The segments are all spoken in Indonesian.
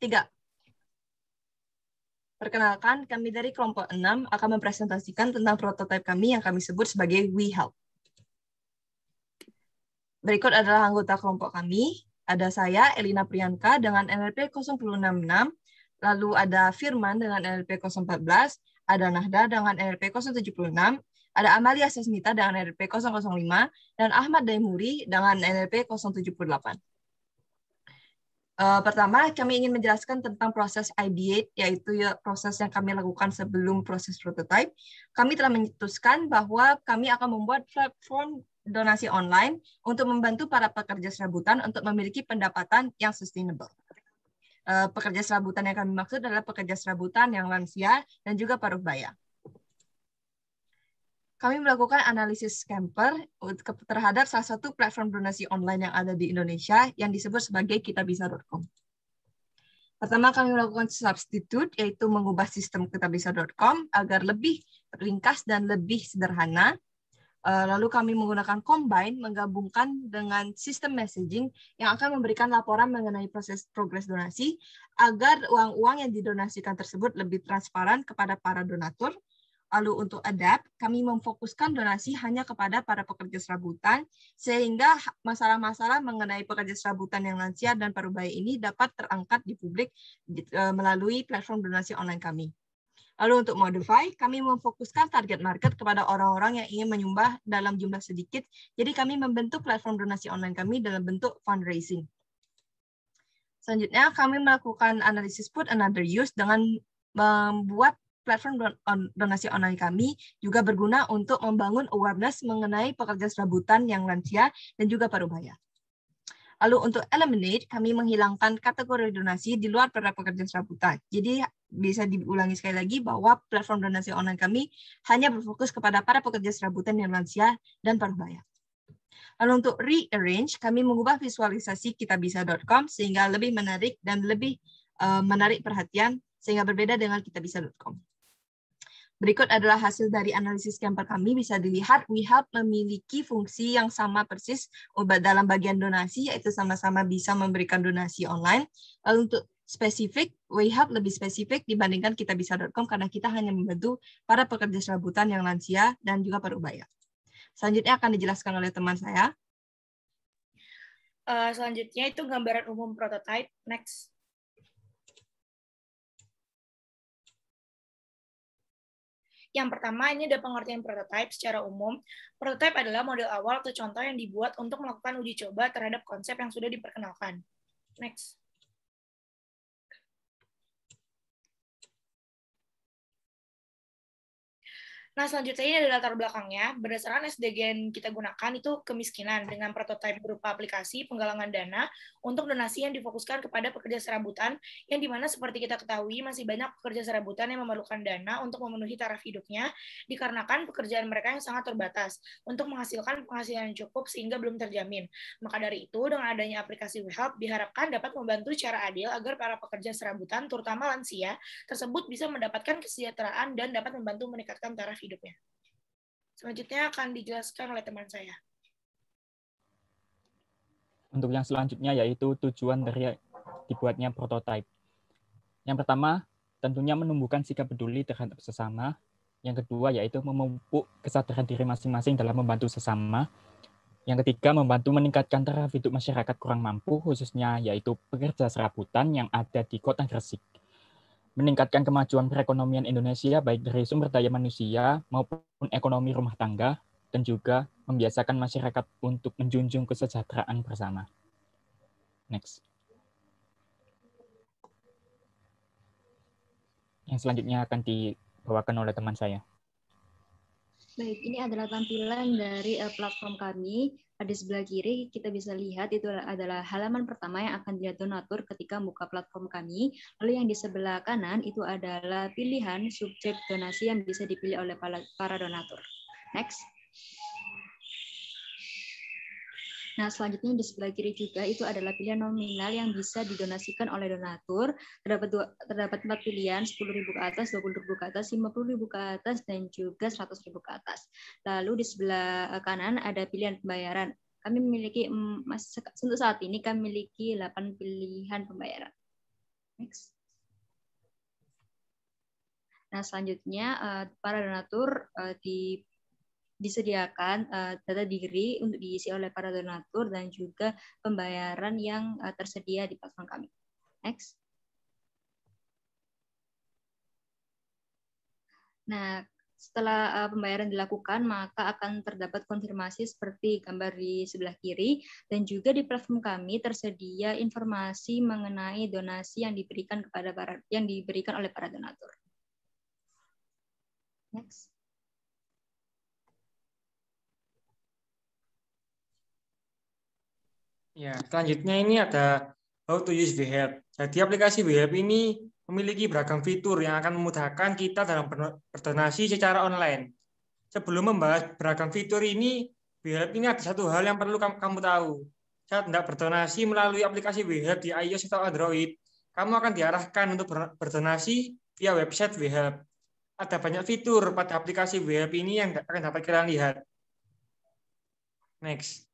3. Perkenalkan, kami dari kelompok 6 akan mempresentasikan tentang prototipe kami yang kami sebut sebagai WeHelp. Berikut adalah anggota kelompok kami. Ada saya, Elina Priyanka, dengan NLP 0066, lalu ada Firman dengan NLP 014, ada Nahda dengan NLP 076, ada Amalia Sesmita dengan NLP 005, dan Ahmad Daimuri dengan NLP 078. Pertama, kami ingin menjelaskan tentang proses ideate, yaitu proses yang kami lakukan sebelum proses prototype. Kami telah memutuskan bahwa kami akan membuat platform donasi online untuk membantu para pekerja serabutan untuk memiliki pendapatan yang sustainable. Pekerja serabutan yang kami maksud adalah pekerja serabutan yang lansia dan juga paruh baya. Kami melakukan analisis Scamper terhadap salah satu platform donasi online yang ada di Indonesia yang disebut sebagai kitabisa.com. Pertama, kami melakukan substitute, yaitu mengubah sistem kitabisa.com agar lebih ringkas dan lebih sederhana. Lalu kami menggunakan Combine, menggabungkan dengan sistem messaging yang akan memberikan laporan mengenai proses progres donasi agar uang-uang yang didonasikan tersebut lebih transparan kepada para donatur. Lalu untuk adapt, kami memfokuskan donasi hanya kepada para pekerja serabutan, sehingga masalah-masalah mengenai pekerja serabutan yang lansia dan paruh baya ini dapat terangkat di publik melalui platform donasi online kami. Lalu untuk modify, kami memfokuskan target market kepada orang-orang yang ingin menyumbang dalam jumlah sedikit, jadi kami membentuk platform donasi online kami dalam bentuk fundraising. Selanjutnya, kami melakukan analisis put another use dengan membuat platform donasi online kami juga berguna untuk membangun awareness mengenai pekerja serabutan yang lansia dan juga paruh baya. Lalu untuk eliminate, kami menghilangkan kategori donasi di luar para pekerja serabutan. Jadi bisa diulangi sekali lagi bahwa platform donasi online kami hanya berfokus kepada para pekerja serabutan yang lansia dan paruh baya. Lalu untuk rearrange, kami mengubah visualisasi kitabisa.com sehingga lebih menarik dan lebih menarik perhatian sehingga berbeda dengan kitabisa.com. Berikut adalah hasil dari analisis Scamper kami. Bisa dilihat, WeHelp memiliki fungsi yang sama persis dalam bagian donasi, yaitu sama-sama bisa memberikan donasi online. Lalu untuk spesifik, WeHelp lebih spesifik dibandingkan kitabisa.com karena kita hanya membantu para pekerja serabutan yang lansia dan juga paruh baya. Selanjutnya akan dijelaskan oleh teman saya. Selanjutnya itu gambaran umum prototype. Next. Yang pertama, ini ada pengertian prototype secara umum. Prototype adalah model awal atau contoh yang dibuat untuk melakukan uji coba terhadap konsep yang sudah diperkenalkan. Next. Nah, selanjutnya ini ada latar belakangnya. Berdasarkan SDG yang kita gunakan itu kemiskinan dengan prototipe berupa aplikasi penggalangan dana untuk donasi yang difokuskan kepada pekerja serabutan, yang dimana seperti kita ketahui masih banyak pekerja serabutan yang memerlukan dana untuk memenuhi taraf hidupnya dikarenakan pekerjaan mereka yang sangat terbatas untuk menghasilkan penghasilan yang cukup sehingga belum terjamin. Maka dari itu, dengan adanya aplikasi WeHelp diharapkan dapat membantu secara adil agar para pekerja serabutan, terutama lansia, tersebut bisa mendapatkan kesejahteraan dan dapat membantu meningkatkan taraf hidupnya. Selanjutnya akan dijelaskan oleh teman saya. Untuk yang selanjutnya yaitu tujuan dari dibuatnya prototipe. Yang pertama, tentunya menumbuhkan sikap peduli terhadap sesama. Yang kedua yaitu memupuk kesadaran diri masing-masing dalam membantu sesama. Yang ketiga, membantu meningkatkan taraf hidup masyarakat kurang mampu, khususnya yaitu pekerja serabutan yang ada di Kota Gresik. Meningkatkan kemajuan perekonomian Indonesia baik dari sumber daya manusia maupun ekonomi rumah tangga, dan juga membiasakan masyarakat untuk menjunjung kesejahteraan bersama. Next. Yang selanjutnya akan dibawakan oleh teman saya. Baik, ini adalah tampilan dari platform kami. Di sebelah kiri kita bisa lihat itu adalah halaman pertama yang akan dilihat donatur ketika buka platform kami. Lalu yang di sebelah kanan itu adalah pilihan subjek donasi yang bisa dipilih oleh para donatur. Next. Nah, selanjutnya di sebelah kiri juga itu adalah pilihan nominal yang bisa didonasikan oleh donatur. Terdapat 4 pilihan, 10.000 ke atas, 20.000 ke atas, 50.000 ke atas, dan juga 100.000 ke atas. Lalu di sebelah kanan ada pilihan pembayaran. Kami memiliki, untuk saat ini kami memiliki 8 pilihan pembayaran. Next. Nah, selanjutnya para donatur disediakan data diri untuk diisi oleh para donatur dan juga pembayaran yang tersedia di platform kami. Next. Nah, setelah pembayaran dilakukan, maka akan terdapat konfirmasi seperti gambar di sebelah kiri, dan juga di platform kami tersedia informasi mengenai donasi yang diberikan oleh para donatur. Next. Ya, selanjutnya ini ada how to use WeHelp. Jadi aplikasi WeHelp ini memiliki beragam fitur yang akan memudahkan kita dalam berdonasi secara online. Sebelum membahas beragam fitur ini, WeHelp ini ada satu hal yang perlu kamu tahu. Saat hendak berdonasi melalui aplikasi WeHelp di iOS atau Android, kamu akan diarahkan untuk berdonasi via website WeHelp. Ada banyak fitur pada aplikasi WeHelp ini yang akan dapat kalian lihat. Next.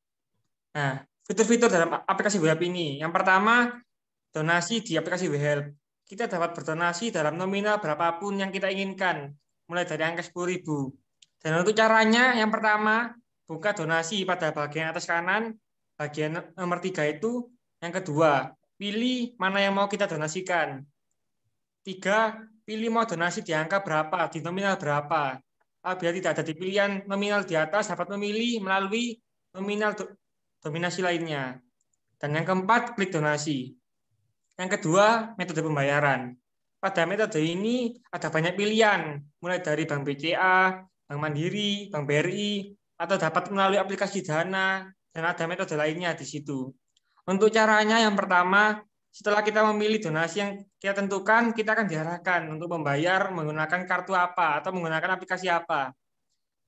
Nah, fitur-fitur dalam aplikasi WeHelp ini. Yang pertama, donasi di aplikasi WeHelp. Kita dapat berdonasi dalam nominal berapapun yang kita inginkan, mulai dari angka 10.000. Dan untuk caranya, yang pertama, buka donasi pada bagian atas kanan, bagian nomor 3 itu. Yang kedua, pilih mana yang mau kita donasikan. 3, pilih mau donasi di angka berapa, di nominal berapa. Apabila tidak ada di pilihan nominal di atas, dapat memilih melalui nominal dominasi lainnya. Dan yang keempat, klik donasi. Yang kedua, metode pembayaran. Pada metode ini ada banyak pilihan, mulai dari Bank BCA, Bank Mandiri, Bank BRI, atau dapat melalui aplikasi Dana, dan ada metode lainnya di situ. Untuk caranya, yang pertama, setelah kita memilih donasi yang kita tentukan, kita akan diarahkan untuk membayar menggunakan kartu apa, atau menggunakan aplikasi apa.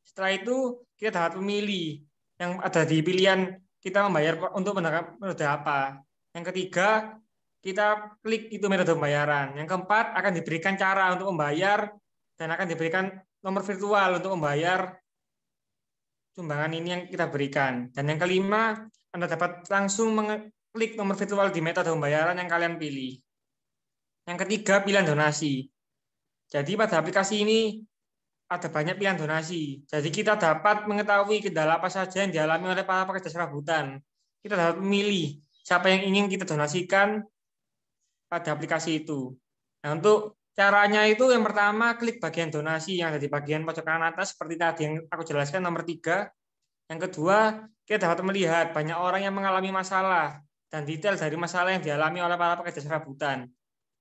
Setelah itu, kita dapat memilih yang ada di pilihan kita membayar untuk menggunakan metode apa. Yang ketiga, kita klik itu metode pembayaran. Yang keempat, akan diberikan cara untuk membayar dan akan diberikan nomor virtual untuk membayar sumbangan ini yang kita berikan. Dan yang kelima, Anda dapat langsung mengklik nomor virtual di metode pembayaran yang kalian pilih. Yang ketiga, pilihan donasi. Jadi pada aplikasi ini ada banyak pilihan donasi. Jadi kita dapat mengetahui kendala apa saja yang dialami oleh para pekerja serabutan. Kita dapat memilih siapa yang ingin kita donasikan pada aplikasi itu. Nah, untuk caranya itu yang pertama, klik bagian donasi yang ada di bagian pojok kanan atas seperti tadi yang aku jelaskan nomor 3. Yang kedua, kita dapat melihat banyak orang yang mengalami masalah dan detail dari masalah yang dialami oleh para pekerja serabutan.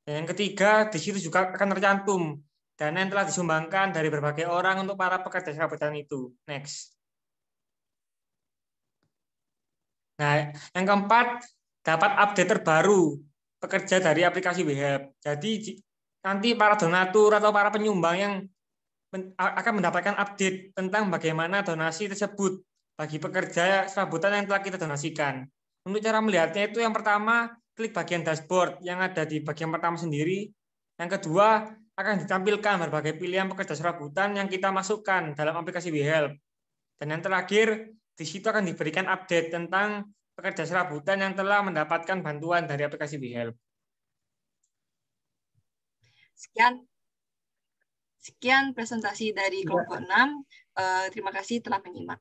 Dan yang ketiga, di situ juga akan tercantum dana yang telah disumbangkan dari berbagai orang untuk para pekerja serabutan itu. Next. Nah, yang keempat, dapat update terbaru pekerja dari aplikasi WeHelp. Jadi nanti para donatur atau para penyumbang yang akan mendapatkan update tentang bagaimana donasi tersebut bagi pekerja serabutan yang telah kita donasikan. Untuk cara melihatnya itu yang pertama, klik bagian dashboard yang ada di bagian pertama sendiri. Yang kedua, akan ditampilkan berbagai pilihan pekerja serabutan yang kita masukkan dalam aplikasi WeHelp. Dan yang terakhir, di situ akan diberikan update tentang pekerja serabutan yang telah mendapatkan bantuan dari aplikasi WeHelp. Sekian presentasi dari kelompok 6. Terima kasih telah menyimak.